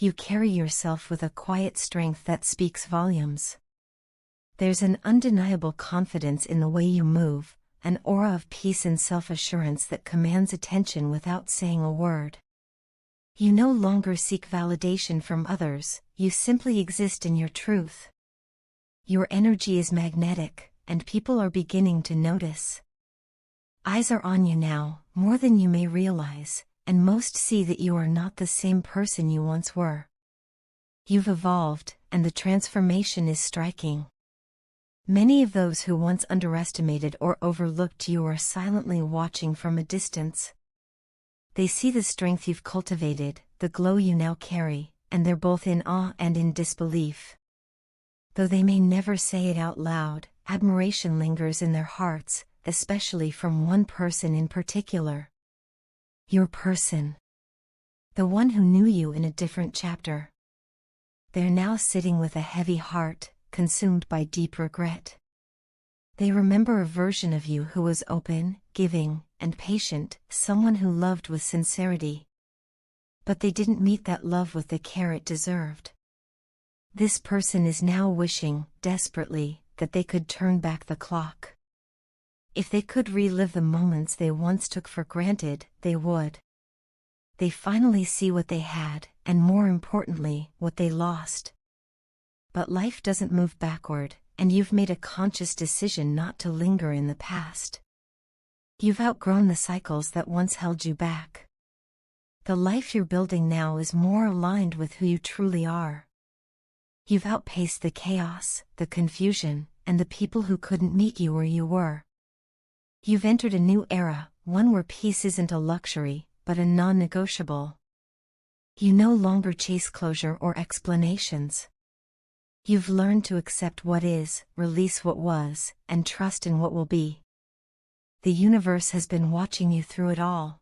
You carry yourself with a quiet strength that speaks volumes. There's an undeniable confidence in the way you move, an aura of peace and self-assurance that commands attention without saying a word. You no longer seek validation from others, you simply exist in your truth. Your energy is magnetic, and people are beginning to notice. Eyes are on you now, more than you may realize, and most see that you are not the same person you once were. You've evolved, and the transformation is striking. Many of those who once underestimated or overlooked you are silently watching from a distance. They see the strength you've cultivated, the glow you now carry, and they're both in awe and in disbelief. Though they may never say it out loud, admiration lingers in their hearts, especially from one person in particular. Your person. The one who knew you in a different chapter. They're now sitting with a heavy heart, consumed by deep regret. They remember a version of you who was open, giving, and patient, someone who loved with sincerity. But they didn't meet that love with the care it deserved. This person is now wishing, desperately, that they could turn back the clock. If they could relive the moments they once took for granted, they would. They finally see what they had, and more importantly, what they lost. But life doesn't move backward, and you've made a conscious decision not to linger in the past. You've outgrown the cycles that once held you back. The life you're building now is more aligned with who you truly are. You've outpaced the chaos, the confusion, and the people who couldn't meet you where you were. You've entered a new era, one where peace isn't a luxury, but a non-negotiable. You no longer chase closure or explanations. You've learned to accept what is, release what was, and trust in what will be. The universe has been watching you through it all.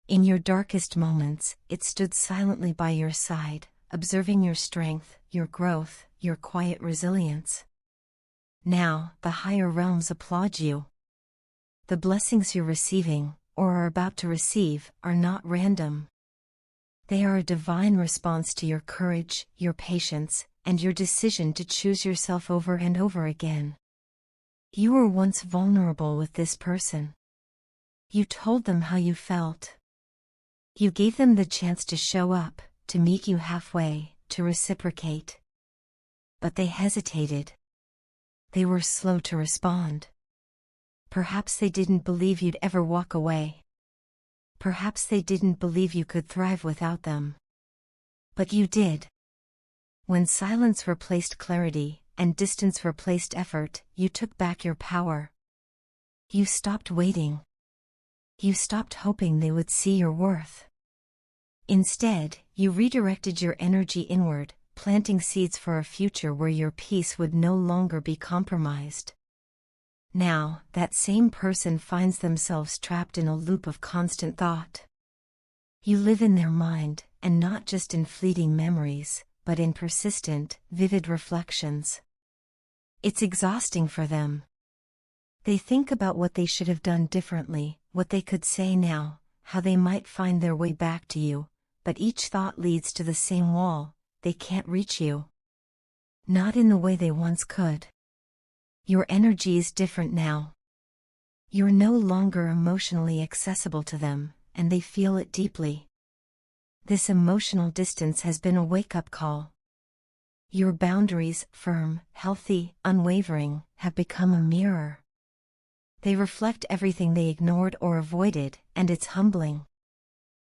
In your darkest moments, it stood silently by your side, observing your strength, your growth, your quiet resilience. Now, the higher realms applaud you. The blessings you're receiving, or are about to receive, are not random. They are a divine response to your courage, your patience, and your decision to choose yourself over and over again. You were once vulnerable with this person. You told them how you felt. You gave them the chance to show up, to meet you halfway, to reciprocate. But they hesitated. They were slow to respond. Perhaps they didn't believe you'd ever walk away. Perhaps they didn't believe you could thrive without them. But you did. When silence replaced clarity, and distance replaced effort, you took back your power. You stopped waiting. You stopped hoping they would see your worth. Instead, you redirected your energy inward, planting seeds for a future where your peace would no longer be compromised. Now, that same person finds themselves trapped in a loop of constant thought. You live in their mind, and not just in fleeting memories, but in persistent, vivid reflections. It's exhausting for them. They think about what they should have done differently, what they could say now, how they might find their way back to you, but each thought leads to the same wall: they can't reach you. Not in the way they once could. Your energy is different now. You're no longer emotionally accessible to them, and they feel it deeply. This emotional distance has been a wake-up call. Your boundaries, firm, healthy, unwavering, have become a mirror. They reflect everything they ignored or avoided, and it's humbling.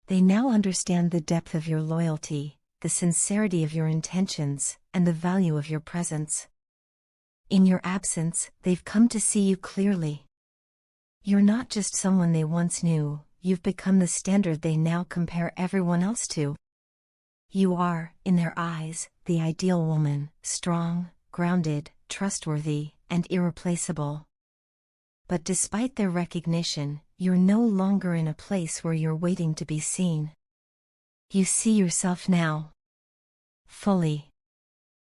They now understand the depth of your loyalty, the sincerity of your intentions, and the value of your presence. In your absence, they've come to see you clearly. You're not just someone they once knew, you've become the standard they now compare everyone else to. You are, in their eyes, the ideal woman, strong, grounded, trustworthy, and irreplaceable. But despite their recognition, you're no longer in a place where you're waiting to be seen. You see yourself now. Fully.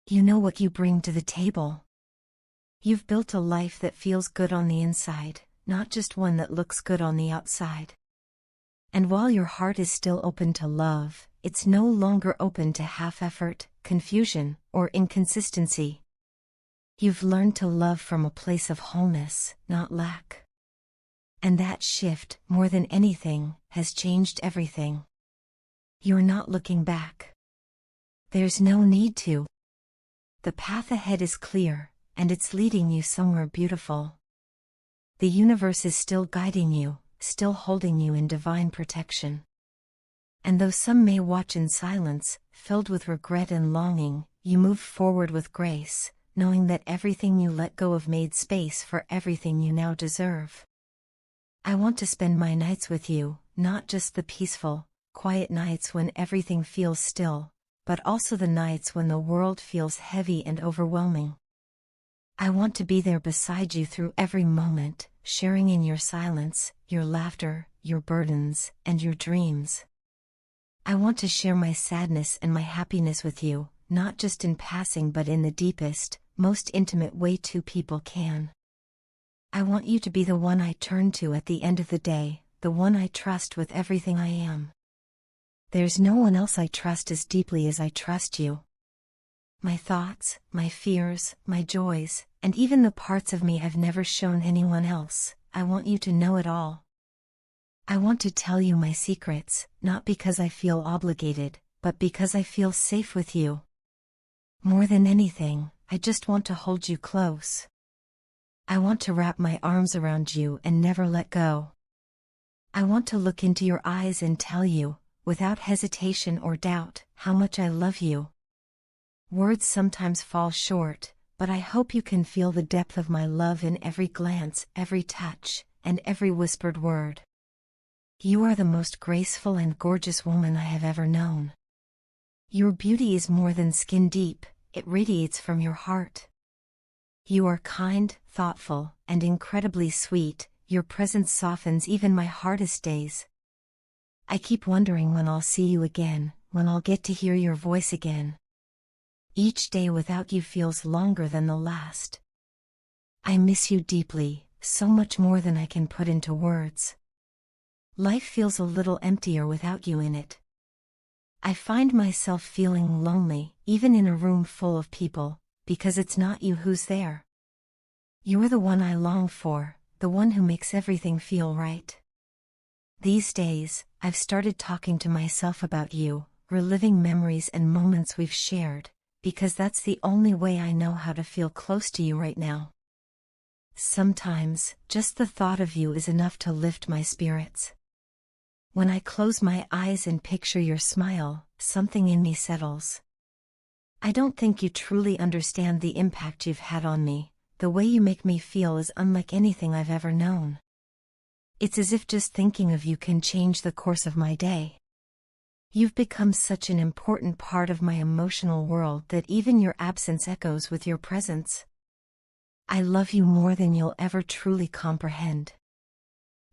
You know what you bring to the table. You've built a life that feels good on the inside, not just one that looks good on the outside. And while your heart is still open to love, it's no longer open to half-effort, confusion, or inconsistency. You've learned to love from a place of wholeness, not lack. And that shift, more than anything, has changed everything. You're not looking back. There's no need to. The path ahead is clear, and it's leading you somewhere beautiful. The universe is still guiding you, still holding you in divine protection. And though some may watch in silence, filled with regret and longing, you move forward with grace, knowing that everything you let go of made space for everything you now deserve. I want to spend my nights with you, not just the peaceful, quiet nights when everything feels still, but also the nights when the world feels heavy and overwhelming. I want to be there beside you through every moment, sharing in your silence, your laughter, your burdens, and your dreams. I want to share my sadness and my happiness with you, not just in passing but in the deepest, most intimate way two people can. I want you to be the one I turn to at the end of the day, the one I trust with everything I am. There's no one else I trust as deeply as I trust you. My thoughts, my fears, my joys, and even the parts of me I've never shown anyone else, I want you to know it all. I want to tell you my secrets, not because I feel obligated, but because I feel safe with you. More than anything, I just want to hold you close. I want to wrap my arms around you and never let go. I want to look into your eyes and tell you, without hesitation or doubt, how much I love you. Words sometimes fall short, but I hope you can feel the depth of my love in every glance, every touch, and every whispered word. You are the most graceful and gorgeous woman I have ever known. Your beauty is more than skin deep, it radiates from your heart. You are kind, thoughtful, and incredibly sweet, your presence softens even my hardest days. I keep wondering when I'll see you again, when I'll get to hear your voice again. Each day without you feels longer than the last. I miss you deeply, so much more than I can put into words. Life feels a little emptier without you in it. I find myself feeling lonely, even in a room full of people, because it's not you who's there. You're the one I long for, the one who makes everything feel right. These days, I've started talking to myself about you, reliving memories and moments we've shared, because that's the only way I know how to feel close to you right now. Sometimes, just the thought of you is enough to lift my spirits. When I close my eyes and picture your smile, something in me settles. I don't think you truly understand the impact you've had on me. The way you make me feel is unlike anything I've ever known. It's as if just thinking of you can change the course of my day. You've become such an important part of my emotional world that even your absence echoes with your presence. I love you more than you'll ever truly comprehend.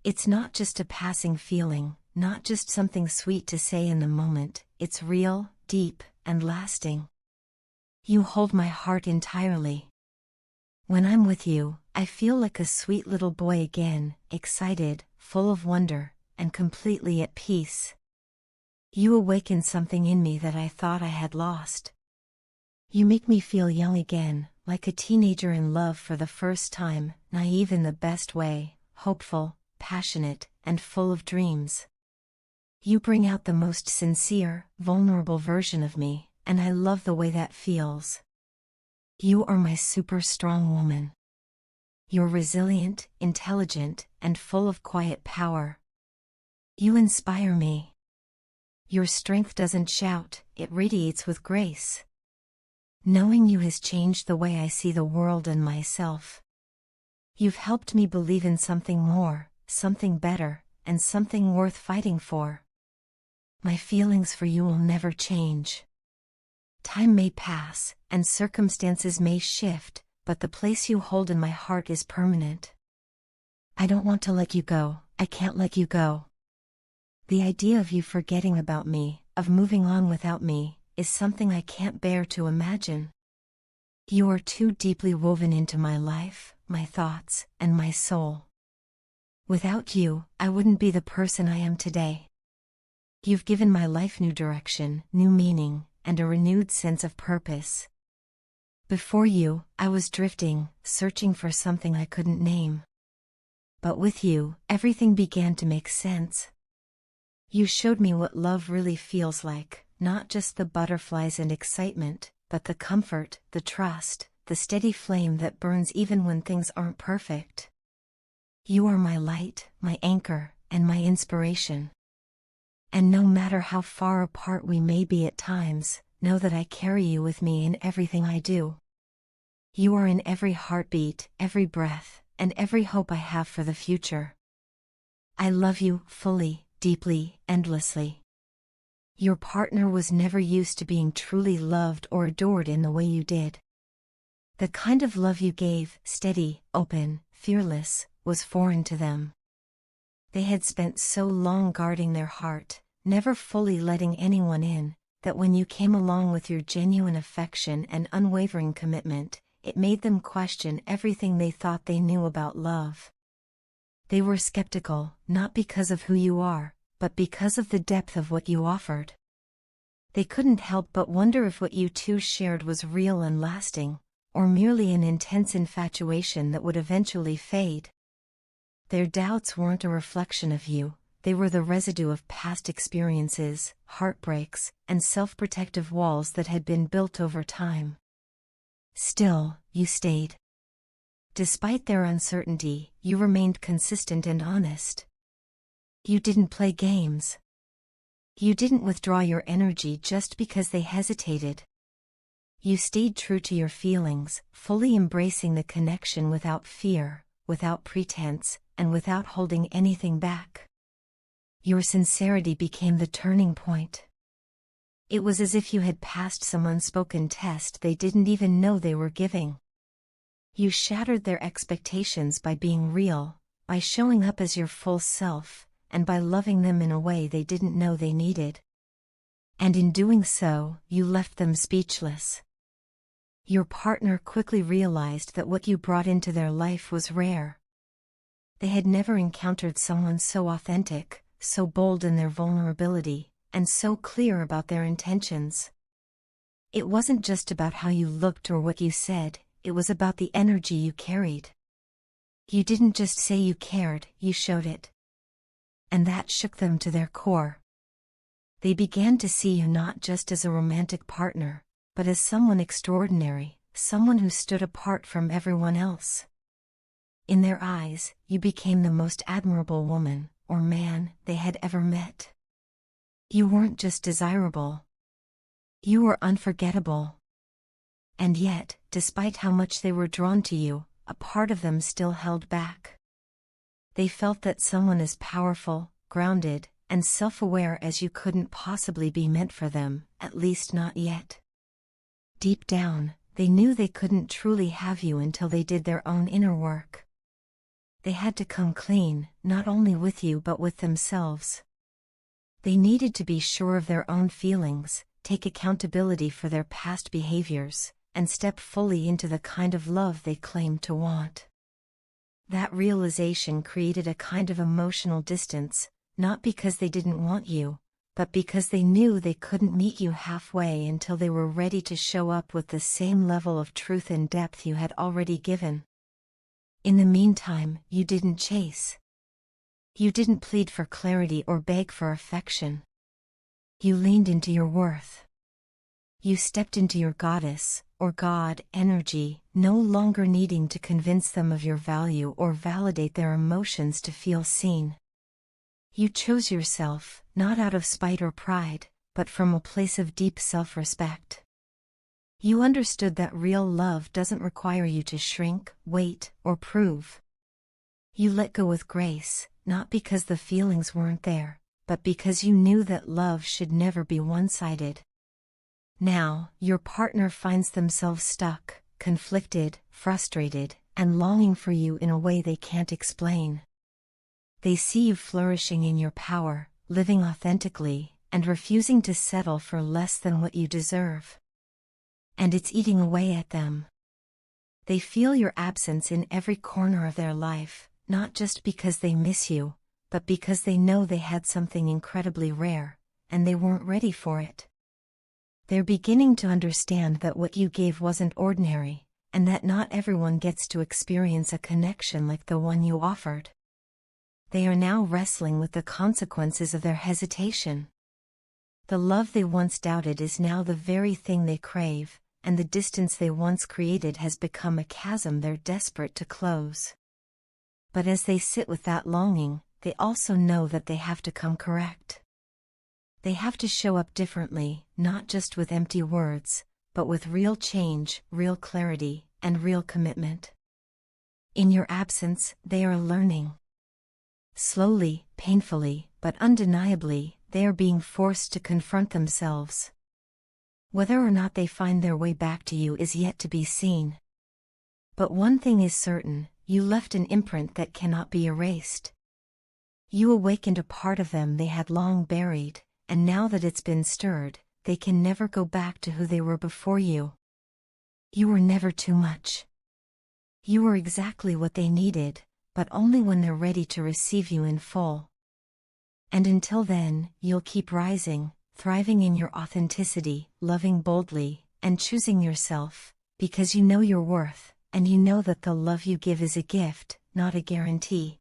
It's not just a passing feeling, not just something sweet to say in the moment, it's real, deep, and lasting. You hold my heart entirely. When I'm with you, I feel like a sweet little boy again, excited, full of wonder, and completely at peace. You awaken something in me that I thought I had lost. You make me feel young again, like a teenager in love for the first time, naive in the best way, hopeful, passionate, and full of dreams. You bring out the most sincere, vulnerable version of me, and I love the way that feels. You are my super strong woman. You're resilient, intelligent, and full of quiet power. You inspire me. Your strength doesn't shout, it radiates with grace. Knowing you has changed the way I see the world and myself. You've helped me believe in something more, something better, and something worth fighting for. My feelings for you will never change. Time may pass, and circumstances may shift, but the place you hold in my heart is permanent. I don't want to let you go, I can't let you go. The idea of you forgetting about me, of moving on without me, is something I can't bear to imagine. You are too deeply woven into my life, my thoughts, and my soul. Without you, I wouldn't be the person I am today. You've given my life new direction, new meaning, and a renewed sense of purpose. Before you, I was drifting, searching for something I couldn't name. But with you, everything began to make sense. You showed me what love really feels like, not just the butterflies and excitement, but the comfort, the trust, the steady flame that burns even when things aren't perfect. You are my light, my anchor, and my inspiration. And no matter how far apart we may be at times, know that I carry you with me in everything I do. You are in every heartbeat, every breath, and every hope I have for the future. I love you fully, deeply, endlessly. Your partner was never used to being truly loved or adored in the way you did. The kind of love you gave, steady, open, fearless, was foreign to them. They had spent so long guarding their heart, never fully letting anyone in, that when you came along with your genuine affection and unwavering commitment, it made them question everything they thought they knew about love. They were skeptical, not because of who you are, but because of the depth of what you offered. They couldn't help but wonder if what you two shared was real and lasting, or merely an intense infatuation that would eventually fade. Their doubts weren't a reflection of you, they were the residue of past experiences, heartbreaks, and self-protective walls that had been built over time. Still, you stayed. Despite their uncertainty, you remained consistent and honest. You didn't play games. You didn't withdraw your energy just because they hesitated. You stayed true to your feelings, fully embracing the connection without fear, without pretense, and without holding anything back. Your sincerity became the turning point. It was as if you had passed some unspoken test they didn't even know they were giving. You shattered their expectations by being real, by showing up as your full self, and by loving them in a way they didn't know they needed. And in doing so, you left them speechless. Your partner quickly realized that what you brought into their life was rare. They had never encountered someone so authentic, so bold in their vulnerability, and so clear about their intentions. It wasn't just about how you looked or what you said, it was about the energy you carried. You didn't just say you cared, you showed it. And that shook them to their core. They began to see you not just as a romantic partner, but as someone extraordinary, someone who stood apart from everyone else. In their eyes, you became the most admirable woman, or man, they had ever met. You weren't just desirable. You were unforgettable. And yet, despite how much they were drawn to you, a part of them still held back. They felt that someone as powerful, grounded, and self-aware as you couldn't possibly be meant for them, at least not yet. Deep down, they knew they couldn't truly have you until they did their own inner work. They had to come clean, not only with you but with themselves. They needed to be sure of their own feelings, take accountability for their past behaviors, and step fully into the kind of love they claimed to want. That realization created a kind of emotional distance, not because they didn't want you, but because they knew they couldn't meet you halfway until they were ready to show up with the same level of truth and depth you had already given. In the meantime, you didn't chase. You didn't plead for clarity or beg for affection. You leaned into your worth. You stepped into your goddess, or god, energy, no longer needing to convince them of your value or validate their emotions to feel seen. You chose yourself, not out of spite or pride, but from a place of deep self-respect. You understood that real love doesn't require you to shrink, wait, or prove. You let go with grace, not because the feelings weren't there, but because you knew that love should never be one-sided. Now, your partner finds themselves stuck, conflicted, frustrated, and longing for you in a way they can't explain. They see you flourishing in your power, living authentically, and refusing to settle for less than what you deserve. And it's eating away at them. They feel your absence in every corner of their life, not just because they miss you, but because they know they had something incredibly rare, and they weren't ready for it. They're beginning to understand that what you gave wasn't ordinary, and that not everyone gets to experience a connection like the one you offered. They are now wrestling with the consequences of their hesitation. The love they once doubted is now the very thing they crave, and the distance they once created has become a chasm they're desperate to close. But as they sit with that longing, they also know that they have to come correct. They have to show up differently, not just with empty words, but with real change, real clarity, and real commitment. In your absence, they are learning. Slowly, painfully, but undeniably, they are being forced to confront themselves. Whether or not they find their way back to you is yet to be seen. But one thing is certain, you left an imprint that cannot be erased. You awakened a part of them they had long buried, and now that it's been stirred, they can never go back to who they were before you. You were never too much. You were exactly what they needed, but only when they're ready to receive you in full. And until then, you'll keep rising, thriving in your authenticity, loving boldly, and choosing yourself, because you know your worth, and you know that the love you give is a gift, not a guarantee.